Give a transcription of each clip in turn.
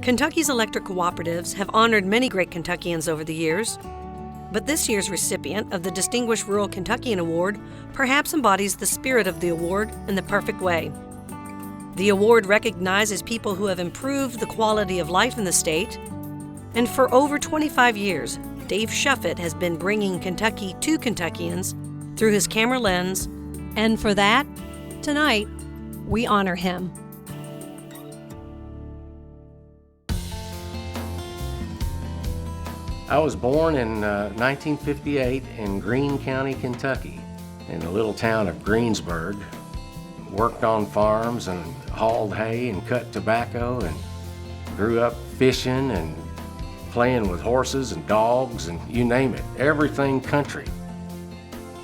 Kentucky's electric cooperatives have honored many great Kentuckians over the years, but this year's recipient of the Distinguished Rural Kentuckian Award perhaps embodies the spirit of the award in the perfect way. The award recognizes people who have improved the quality of life in the state, and for over 25 years, Dave Shuffett has been bringing Kentucky to Kentuckians through his camera lens, and for that, tonight, we honor him. I was born in 1958 in Greene County, Kentucky, in the little town of Greensburg. Worked on farms and hauled hay and cut tobacco and grew up fishing and playing with horses and dogs and you name it, everything country.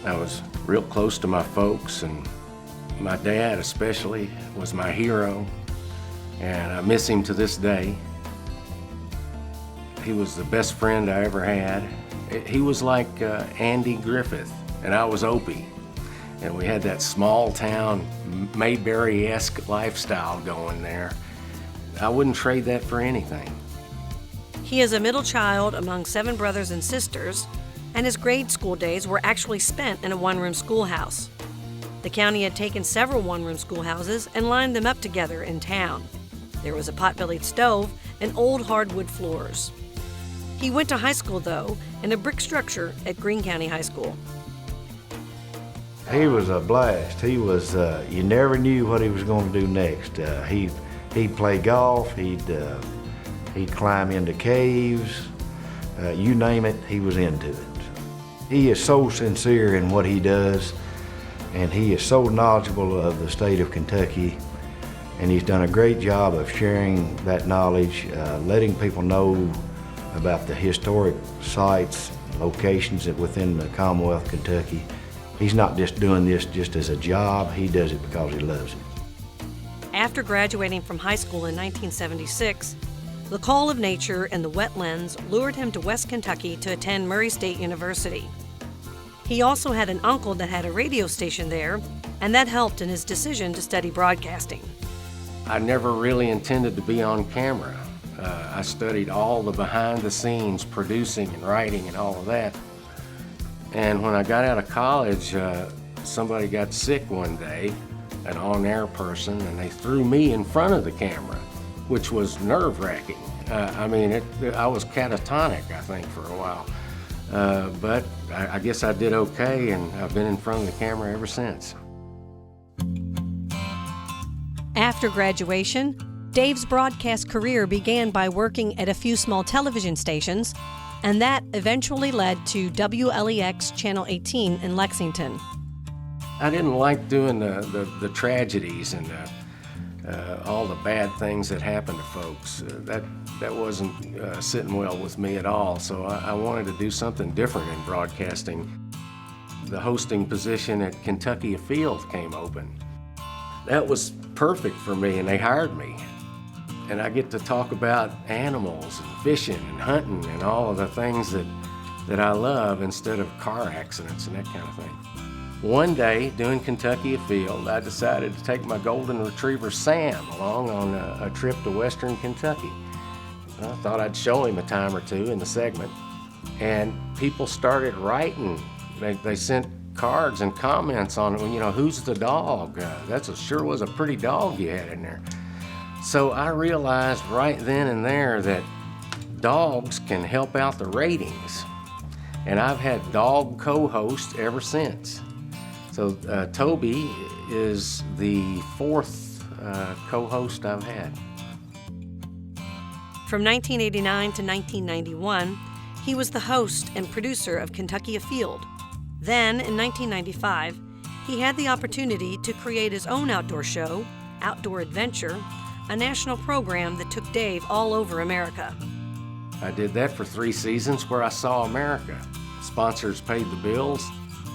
I was real close to my folks, and my dad especially was my hero, and I miss him to this day. He was the best friend I ever had. He was like Andy Griffith, and I was Opie. And we had that small town, Mayberry-esque lifestyle going there. I wouldn't trade that for anything. He is a middle child among 7 brothers and sisters, and his grade school days were actually spent in a one-room schoolhouse. The county had taken several one-room schoolhouses and lined them up together in town. There was a pot-bellied stove and old hardwood floors. He went to high school, though, in a brick structure at Greene County High School. He was a blast. He was, you never knew what he was going to do next. He'd play golf, he'd climb into caves, you name it, he was into it. He is so sincere in what he does, and he is so knowledgeable of the state of Kentucky, and he's done a great job of sharing that knowledge, letting people know about the historic sites, locations within the Commonwealth, Kentucky. He's not just doing this just as a job, he does it because he loves it. After graduating from high school in 1976, the call of nature and the wetlands lured him to West Kentucky to attend Murray State University. He also had an uncle that had a radio station there, and that helped in his decision to study broadcasting. I never really intended to be on camera. I studied all the behind the scenes, producing and writing and all of that. And when I got out of college, somebody got sick one day, an on-air person, and they threw me in front of the camera, which was nerve-wracking. I was catatonic, I think, for a while. But I guess I did okay, and I've been in front of the camera ever since. After graduation, Dave's broadcast career began by working at a few small television stations, and that eventually led to WLEX Channel 18 in Lexington. I didn't like doing the tragedies and all the bad things that happened to folks. That wasn't sitting well with me at all, so I wanted to do something different in broadcasting. The hosting position at Kentucky Afield came open. That was perfect for me, and they hired me. And I get to talk about animals and fishing and hunting and all of the things that I love instead of car accidents and that kind of thing. One day, doing Kentucky Afield, I decided to take my golden retriever Sam along on a trip to western Kentucky. I thought I'd show him a time or two in the segment, and people started writing. They sent cards and comments on it, who's the dog? That sure was a pretty dog you had in there. So I realized right then and there that dogs can help out the ratings. And I've had dog co-hosts ever since. So Toby is the 4th co-host I've had. From 1989 to 1991, he was the host and producer of Kentucky Afield. Then, in 1995, he had the opportunity to create his own outdoor show, Outdoor Adventure, a national program that took Dave all over America. I did that for 3 seasons where I saw America. Sponsors paid the bills.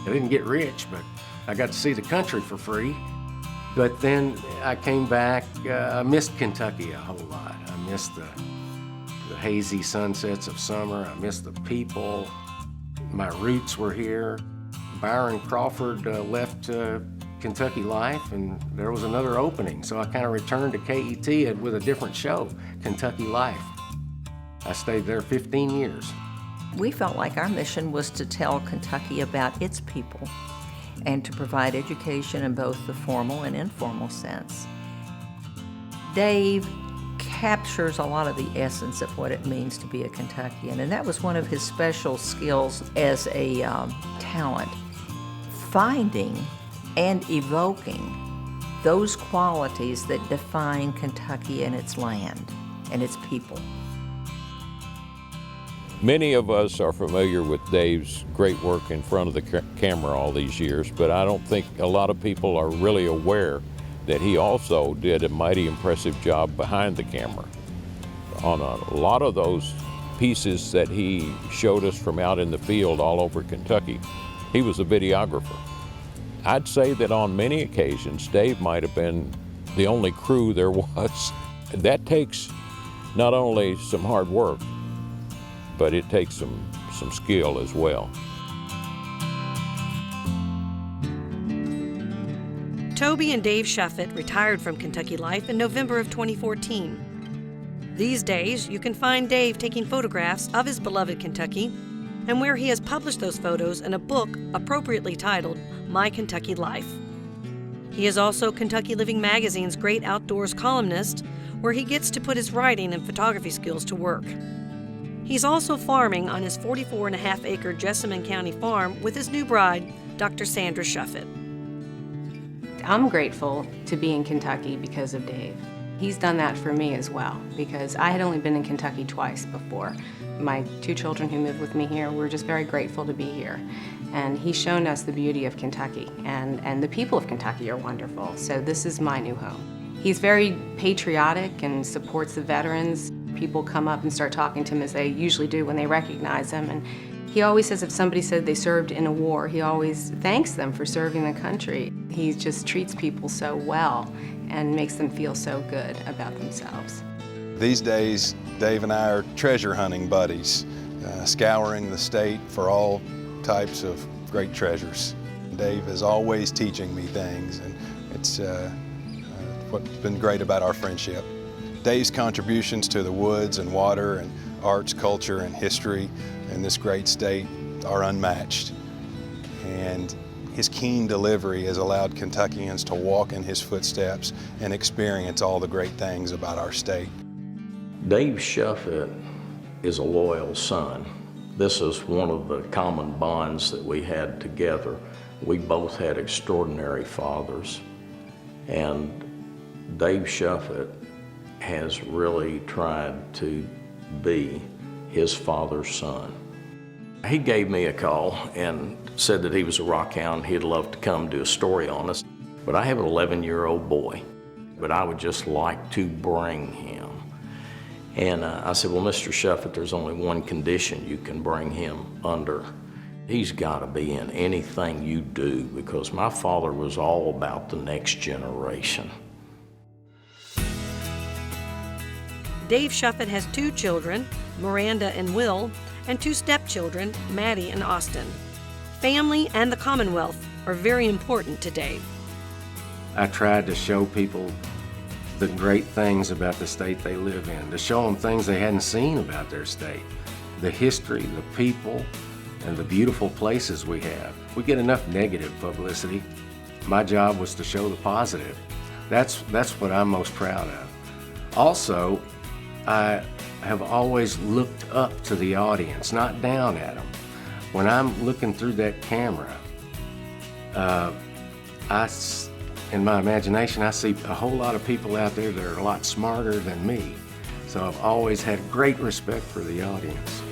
I didn't get rich, but I got to see the country for free. But then I came back, I missed Kentucky a whole lot. I missed the hazy sunsets of summer. I missed the people. My roots were here. Byron Crawford left Kentucky Life, and there was another opening. So I kind of returned to KET with a different show, Kentucky Life. I stayed there 15 years. We felt like our mission was to tell Kentucky about its people and to provide education in both the formal and informal sense. Dave captures a lot of the essence of what it means to be a Kentuckian, and that was one of his special skills as a talent, finding and evoking those qualities that define Kentucky and its land and its people. Many of us are familiar with Dave's great work in front of the camera all these years, but I don't think a lot of people are really aware that he also did a mighty impressive job behind the camera. On a lot of those pieces that he showed us from out in the field all over Kentucky, he was a videographer. I'd say that on many occasions, Dave might have been the only crew there was. That takes not only some hard work, but it takes some skill as well. Toby and Dave Shuffett retired from Kentucky Life in November of 2014. These days, you can find Dave taking photographs of his beloved Kentucky, and where he has published those photos in a book appropriately titled My Kentucky Life. He is also Kentucky Living Magazine's great outdoors columnist, where he gets to put his writing and photography skills to work. He's also farming on his 44.5-acre Jessamine County farm with his new bride, Dr. Sandra Shuffett. I'm grateful to be in Kentucky because of Dave. He's done that for me as well, because I had only been in Kentucky twice before. My 2 children who moved with me here, we're just very grateful to be here. And he's shown us the beauty of Kentucky, and the people of Kentucky are wonderful, so this is my new home. He's very patriotic and supports the veterans. People come up and start talking to him as they usually do when they recognize him. And he always says if somebody said they served in a war, he always thanks them for serving the country. He just treats people so well and makes them feel so good about themselves. These days, Dave and I are treasure hunting buddies, scouring the state for all types of great treasures. Dave is always teaching me things, and it's what's been great about our friendship. Dave's contributions to the woods and water and arts, culture, and history in this great state are unmatched. And his keen delivery has allowed Kentuckians to walk in his footsteps and experience all the great things about our state. Dave Shuffett is a loyal son. This is one of the common bonds that we had together. We both had extraordinary fathers, and Dave Shuffett has really tried to be his father's son. He gave me a call and said that he was a rock hound. He'd love to come do a story on us. But I have an 11-year-old boy, but I would just like to bring him. And I said, well, Mr. Shuffett, there's only one condition you can bring him under. He's got to be in anything you do, because my father was all about the next generation. Dave Shuffett has 2 children, Miranda and Will, and 2 stepchildren, Maddie and Austin. Family and the Commonwealth are very important to Dave. I tried to show people the great things about the state they live in, to show them things they hadn't seen about their state, the history, the people, and the beautiful places we have. We get enough negative publicity. My job was to show the positive. That's what I'm most proud of. Also, I have always looked up to the audience, not down at them. When I'm looking through that camera, in my imagination, I see a whole lot of people out there that are a lot smarter than me. So I've always had great respect for the audience.